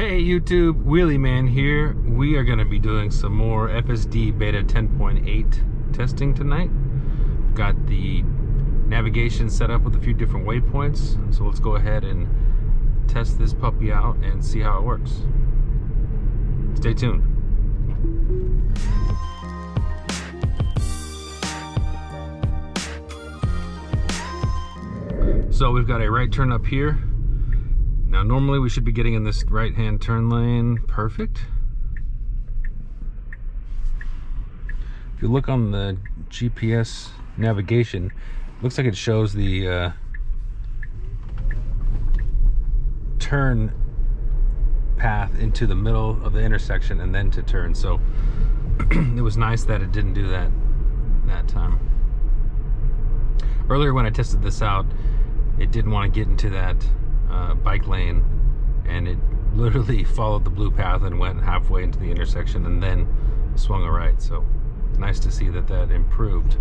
Hey YouTube, Wheelie Man here. We are going to be doing some more FSD Beta 10.8 testing tonight. Got the navigation set up with a few different waypoints, so let's go ahead and test this puppy out and see how it works. Stay tuned. So we've got a right turn up here. Now normally we should be getting in this right-hand turn lane. Perfect. If you look on the GPS navigation, looks like it shows the turn path into the middle of the intersection and then to turn. So it was nice that it didn't do that time. Earlier when I tested this out, it didn't want to get into that bike lane, and it literally followed the blue path and went halfway into the intersection and then swung a right. So nice to see that that improved,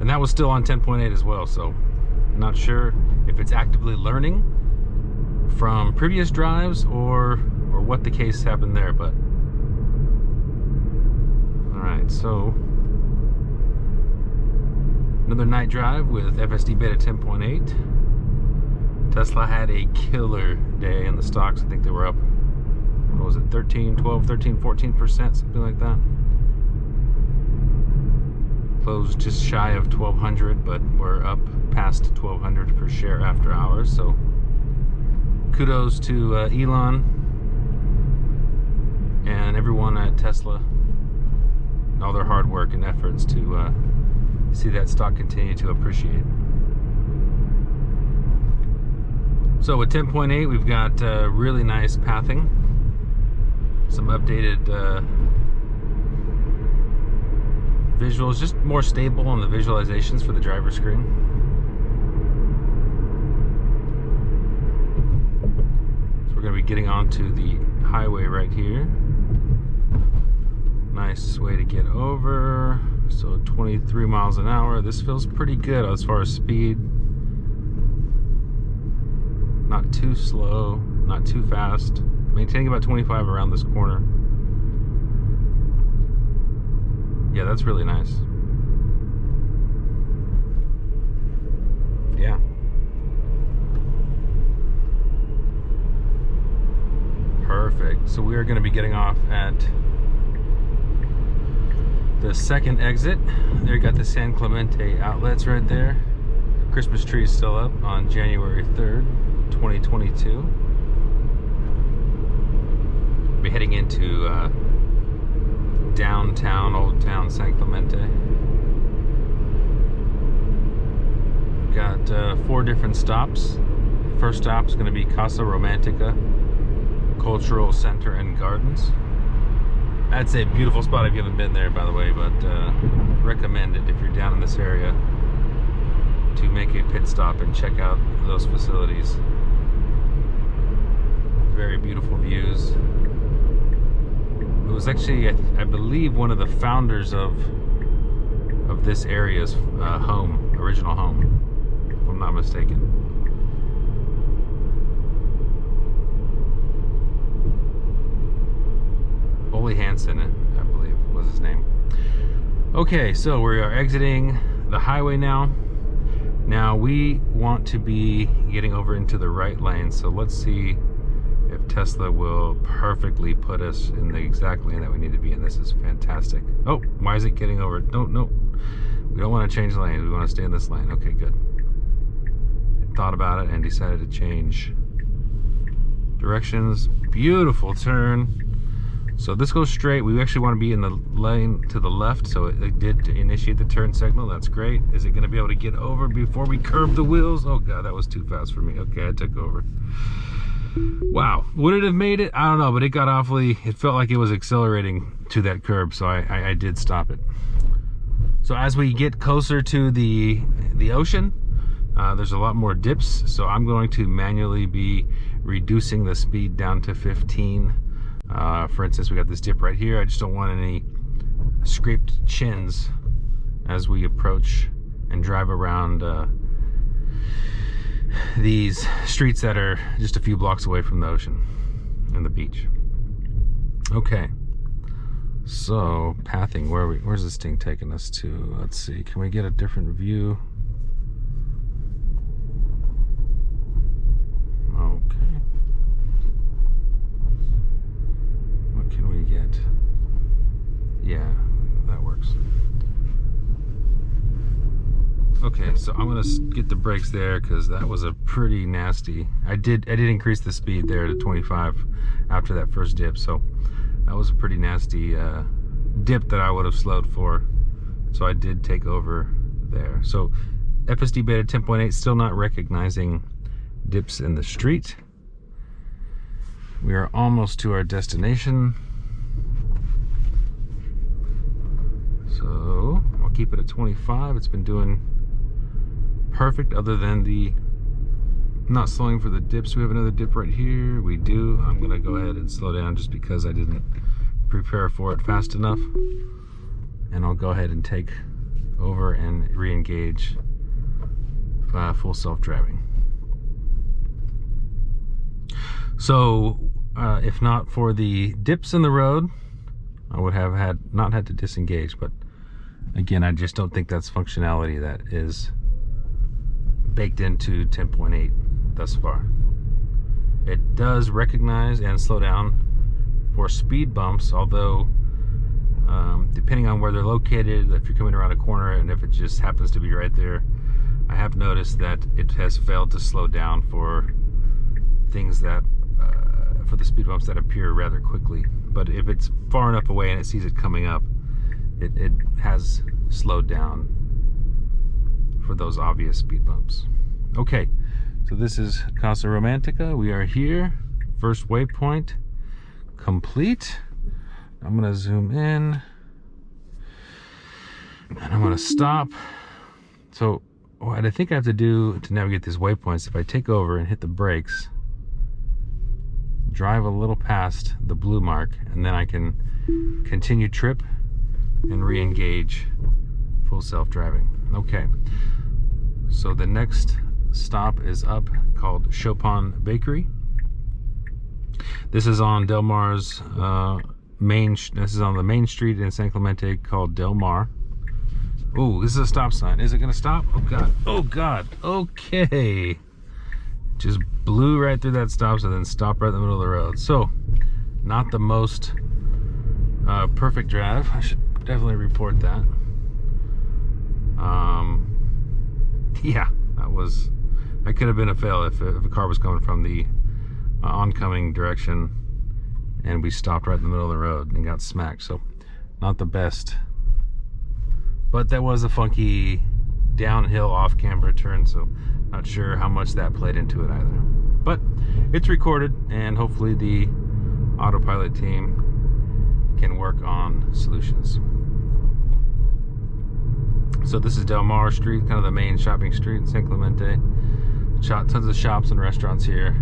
and that was still on 10.8 as well. So not sure if it's actively learning from previous drives or what the case happened there, but all right. So another night drive with FSD Beta 10.8. Tesla had a killer day in the stocks. I think they were up, what was it, 13, 12, 13, 14%, something like that. Closed just shy of 1,200, but we're up past 1,200 per share after hours. So kudos to Elon and everyone at Tesla and all their hard work and efforts to see that stock continue to appreciate. So with 10.8, we've got really nice pathing, some updated visuals, just more stable on the visualizations for the driver screen. So we're going to be getting onto the highway right here. Nice way to get over. So 23 miles an hour. This feels pretty good as far as speed. Not too slow, not too fast. Maintaining about 25 around this corner. Yeah, that's really nice. Yeah. Perfect. So we are going to be getting off at the second exit. There you got the San Clemente outlets right there. Christmas tree is still up on January 3rd. 2022. Be heading into downtown, Old Town San Clemente. Got 4 different stops. First stop is going to be Casa Romantica Cultural Center and Gardens. That's a beautiful spot if you haven't been there, by the way, but recommend it if you're down in this area to make a pit stop and check out those facilities. Very beautiful views. It was actually, I believe, one of the founders of this area's home, original home, if I'm not mistaken. Ole Hansen, I believe, was his name. Okay, so we are exiting the highway now. Now we want to be getting over into the right lane, so let's see if Tesla will perfectly put us in the exact lane that we need to be in. This is fantastic. Oh, why is it getting over? No. We don't want to change lanes. We want to stay in this lane. Okay, good. It thought about it and decided to change directions. Beautiful turn. So this goes straight. We actually want to be in the lane to the left, so it did initiate the turn signal. That's great. Is it going to be able to get over before we curb the wheels? Oh god, that was too fast for me. Okay, I took over. Wow, would it have made it? I don't know, but it got awfully, it felt like it was accelerating to that curb, so I did stop it. So as we get closer to the ocean, there's a lot more dips, so I'm going to manually be reducing the speed down to 15. For instance, we got this dip right here. I just don't want any scraped chins as we approach and drive around these streets that are just a few blocks away from the ocean. and the beach. Okay, so pathing, where's this thing taking us to? Let's see, can we get a different view? Okay, what can we get? Yeah, that works. Okay, so I'm gonna get the brakes there because that was a pretty nasty. I did increase the speed there to 25 after that first dip, so that was a pretty nasty dip that I would have slowed for. So I did take over there. So FSD Beta 10.8 still not recognizing dips in the street. We are almost to our destination. So I'll keep it at 25. It's been doing perfect other than the not slowing for the dips. We have another dip right here. We do. I'm gonna go ahead and slow down just because I didn't prepare for it fast enough, and I'll go ahead and take over and re-engage full self-driving. So if not for the dips in the road, I would have not had to disengage, but again, I just don't think that's functionality that is baked into 10.8 thus far. It does recognize and slow down for speed bumps, although depending on where they're located, if you're coming around a corner and if it just happens to be right there, I have noticed that it has failed to slow down for things that for the speed bumps that appear rather quickly. But if it's far enough away and it sees it coming up, it has slowed down for those obvious speed bumps. Okay, so this is Casa Romantica. We are here. First waypoint complete. I'm gonna zoom in and I'm gonna stop. So what I think I have to do to navigate these waypoints, if I take over and hit the brakes, drive a little past the blue mark, and then I can continue trip and re-engage full self-driving. Okay, so the next stop is up, called Chopin Bakery. This is on Del Mar's this is on the main street in San Clemente called Del Mar. Oh, this is a stop sign. Is it gonna stop? Oh God, oh God, okay. Just blew right through that stop sign and then stopped right in the middle of the road. So, not the most perfect drive. I should definitely report that. Yeah, that could have been a fail if a car was coming from the oncoming direction and we stopped right in the middle of the road and got smacked. So, not the best. But that was a funky downhill off-camber turn, so not sure how much that played into it either. But it's recorded, and hopefully the autopilot team can work on solutions. So this is Del Mar Street, kind of the main shopping street in San Clemente. Tons of shops and restaurants here.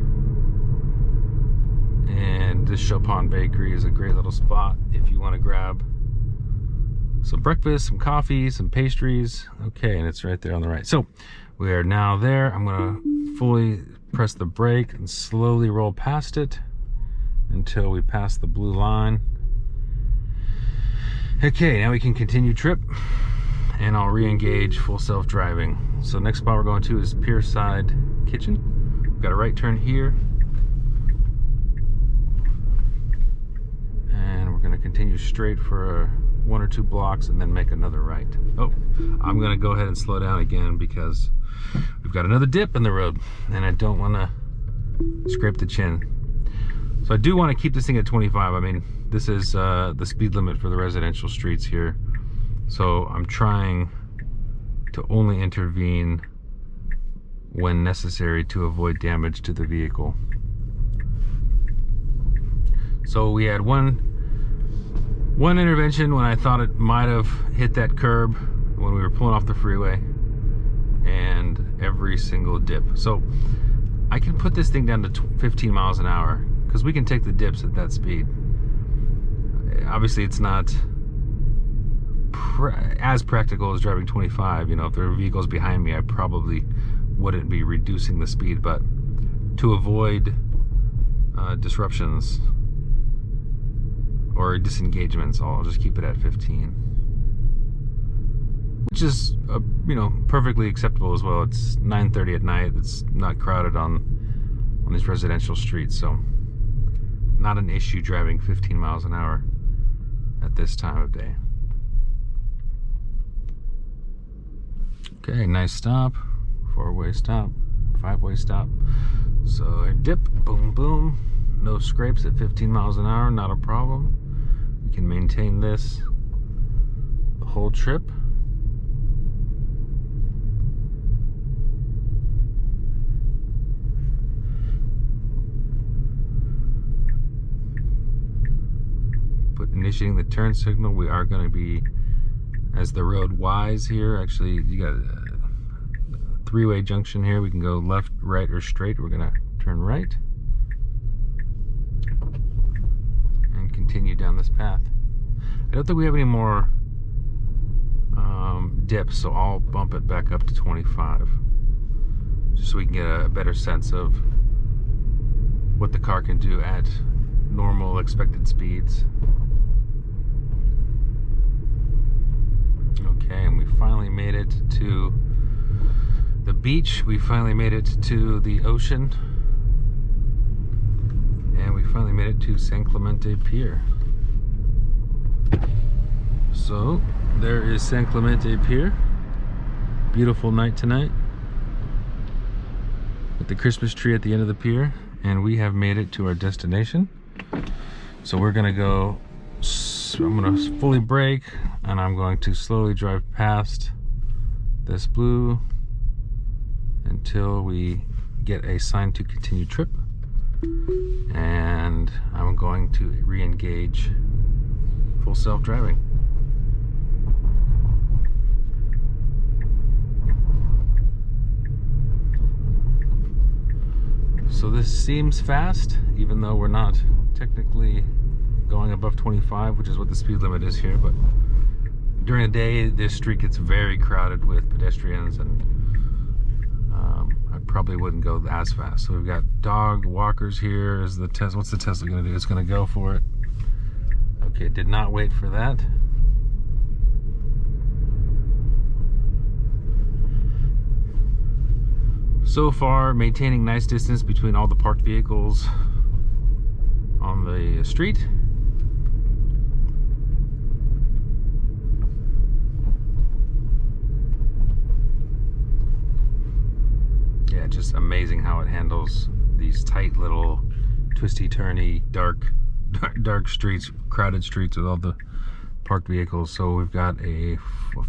And this Chopin Bakery is a great little spot if you want to grab some breakfast, some coffee, some pastries. Okay, and it's right there on the right. So we are now there. I'm gonna fully press the brake and slowly roll past it until we pass the blue line. Okay, now we can continue trip and I'll re-engage full self-driving. So next spot we're going to is Pier Side Kitchen. We've got a right turn here. And we're gonna continue straight for 1 or 2 blocks and then make another right. Oh, I'm gonna go ahead and slow down again because we've got another dip in the road and I don't wanna scrape the chin. So I do wanna keep this thing at 25. I mean, this is the speed limit for the residential streets here. So I'm trying to only intervene when necessary to avoid damage to the vehicle. So we had one intervention when I thought it might have hit that curb when we were pulling off the freeway, and every single dip. So I can put this thing down to 15 miles an hour because we can take the dips at that speed. Obviously it's not as practical as driving 25. You know, if there were vehicles behind me, I probably wouldn't be reducing the speed, but to avoid disruptions or disengagements. I'll just keep it at 15, which is you know, perfectly acceptable as well. It's 9:30 at night. It's not crowded on these residential streets, so not an issue driving 15 miles an hour at this time of day. Okay, nice stop. 4-way stop, 5-way stop. So a dip, boom, boom. No scrapes at 15 miles an hour, not a problem. We can maintain this the whole trip. But initiating the turn signal, we are going to be, as the road Y's here, actually you got a 3-way junction here. We can go left, right, or straight. We're gonna turn right and continue down this path. I don't think we have any more dips, so I'll bump it back up to 25 just so we can get a better sense of what the car can do at normal expected speeds. Okay, and we finally made it to the beach. We finally made it to the ocean, and we finally made it to San Clemente Pier. So there is San Clemente Pier. Beautiful night tonight with the Christmas tree at the end of the pier, and we have made it to our destination. So we're gonna go, I'm gonna fully brake, and I'm going to slowly drive past this blue until we get a sign to continue trip, and I'm going to re-engage full self-driving. So this seems fast, even though we're not technically going above 25, which is what the speed limit is here. But during the day, this street gets very crowded with pedestrians, and I probably wouldn't go as fast. So we've got dog walkers here. Is the Tesla? What's the Tesla going to do? It's going to go for it. Okay, did not wait for that. So far, maintaining nice distance between all the parked vehicles on the street. Yeah, just amazing how it handles these tight little twisty-turny, dark streets, crowded streets with all the parked vehicles. So we've got a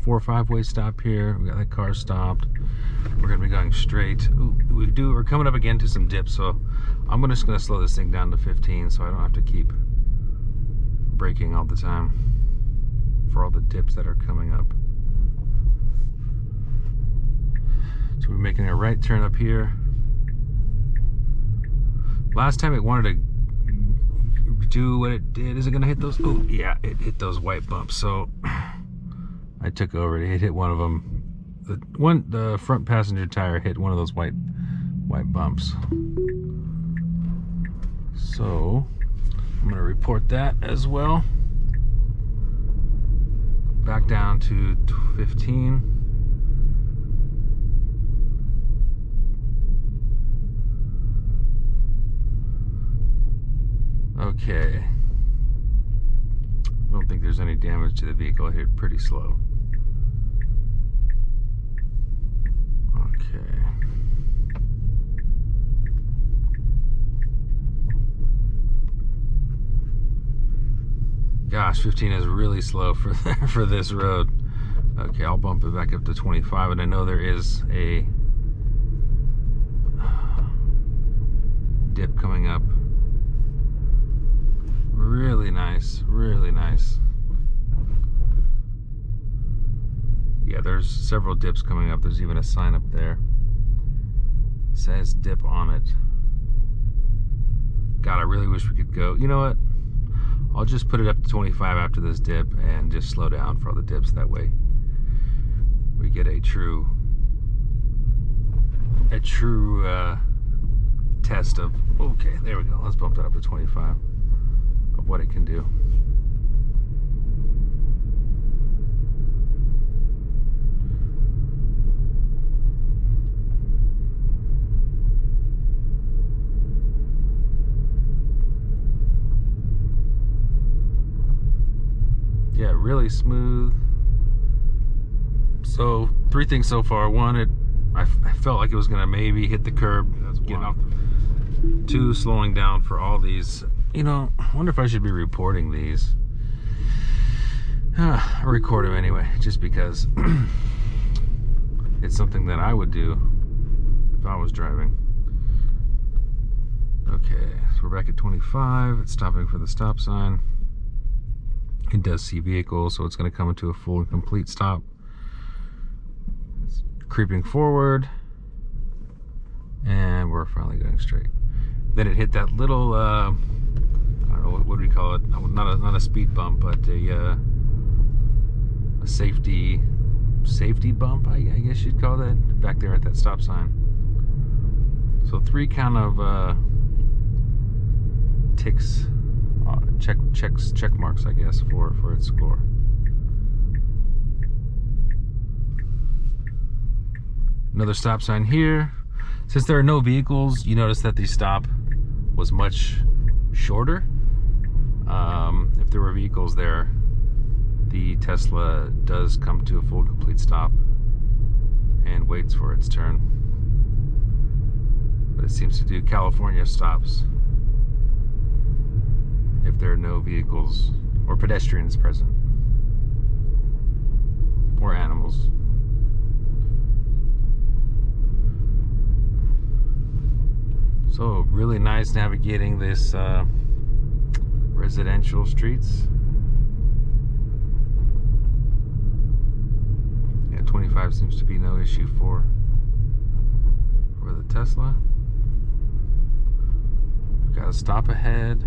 4 or 5-way stop here. We got that car stopped. We're gonna be going straight. Ooh, we're coming up again to some dips, so I'm just gonna slow this thing down to 15 so I don't have to keep braking all the time for all the dips that are coming up. So we're making a right turn up here. Last time it wanted to do what it did. Is it gonna hit those? Oh yeah, it hit those white bumps. So I took over. It hit one of them. The front passenger tire hit one of those white bumps. So I'm gonna report that as well. Back down to 15. Okay. I don't think there's any damage to the vehicle. I hit pretty slow. Okay. Gosh, 15 is really slow for this road. Okay, I'll bump it back up to 25, and I know there is a dip coming up. Really nice, really nice. Yeah, there's several dips coming up. There's even a sign up there. It says dip on it. God, I really wish we could go. You know what? I'll just put it up to 25 after this dip and just slow down for all the dips. That way we get a true test of, okay, there we go. Let's bump that up to 25 of what it can do. Yeah, really smooth. So 3 things so far. 1, I felt like it was gonna maybe hit the curb. That's getting off. 2, slowing down for all these. You know, I wonder if I should be reporting these. I record them anyway, just because it's something that I would do if I was driving. Okay, so we're back at 25. It's stopping for the stop sign. It does see vehicles, so it's going to come into a full and complete stop. It's creeping forward, and we're finally going straight. Then it hit that little, I don't know, what do we call it? Not a speed bump, but a safety bump, I guess you'd call that, back there at that stop sign. So 3 kind of ticks. Check marks, I guess, for its score. Another stop sign here. Since there are no vehicles, you notice that the stop was much shorter. If there were vehicles there, the Tesla does come to a full complete stop and waits for its turn. But it seems to do California stops if there are no vehicles or pedestrians present, or animals. So really nice navigating this residential streets. Yeah, 25 seems to be no issue for the Tesla. We've got a stop ahead.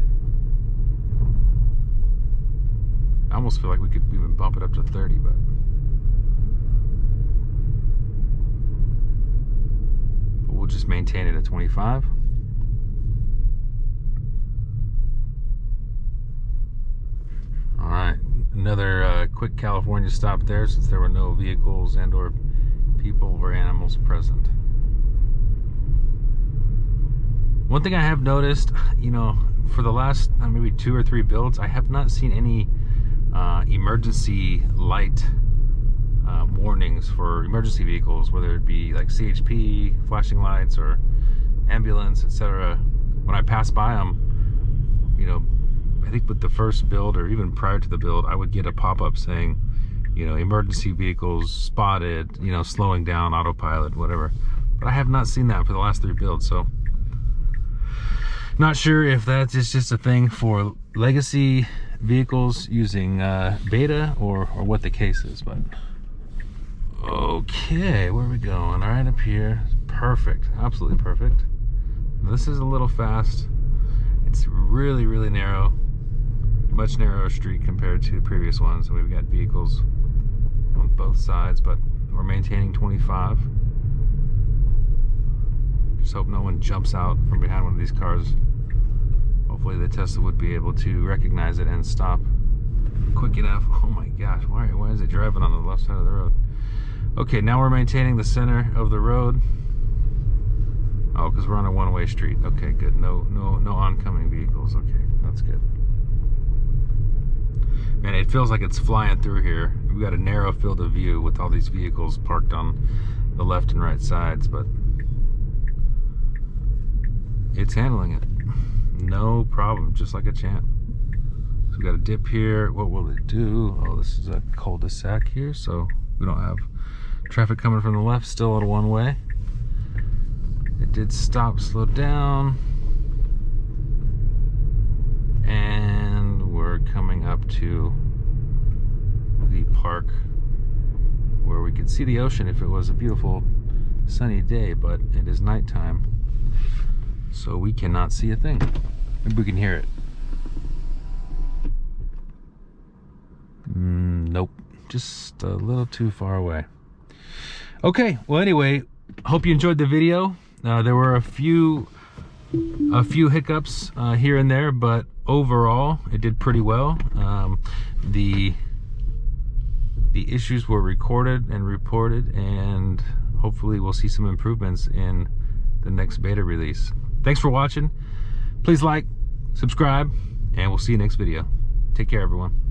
I almost feel like we could even bump it up to 30, but we'll just maintain it at 25. All right, another quick California stop there, since there were no vehicles and or people or animals present. One thing I have noticed, you know, for the last maybe 2 or 3 builds, I have not seen any emergency light warnings for emergency vehicles, whether it be like CHP, flashing lights, or ambulance, etc. When I pass by them, you know, I think with the first build or even prior to the build, I would get a pop-up saying, you know, emergency vehicles spotted, you know, slowing down, autopilot, whatever. But I have not seen that for the last 3 builds, so not sure if that is just a thing for legacy vehicles using beta or what the case is. But okay, where are we going? All right, up here. Perfect, absolutely perfect. This is a little fast. It's really, really narrow, much narrower street compared to the previous ones. And we've got vehicles on both sides, but we're maintaining 25. Just hope no one jumps out from behind one of these cars. Hopefully the Tesla would be able to recognize it and stop quick enough. Oh my gosh, why is it driving on the left side of the road? Okay, now we're maintaining the center of the road. Oh, because we're on a one-way street. Okay, good. No oncoming vehicles. Okay, that's good. Man, it feels like it's flying through here. We've got a narrow field of view with all these vehicles parked on the left and right sides, but it's handling it. No problem, just like a champ. So we got a dip here. What will it do? Oh, this is a cul-de-sac here, so we don't have traffic coming from the left, still at a one-way. It did stop, slow down. And we're coming up to the park where we could see the ocean if it was a beautiful sunny day, but it is nighttime, so we cannot see a thing. Maybe we can hear it. Nope, just a little too far away. Okay, well anyway, hope you enjoyed the video. There were a few A few hiccups here and there, but overall it did pretty well. The issues were recorded and reported, and hopefully we'll see some improvements in the next beta release. Thanks for watching. Please like, subscribe, and we'll see you next video. Take care, everyone.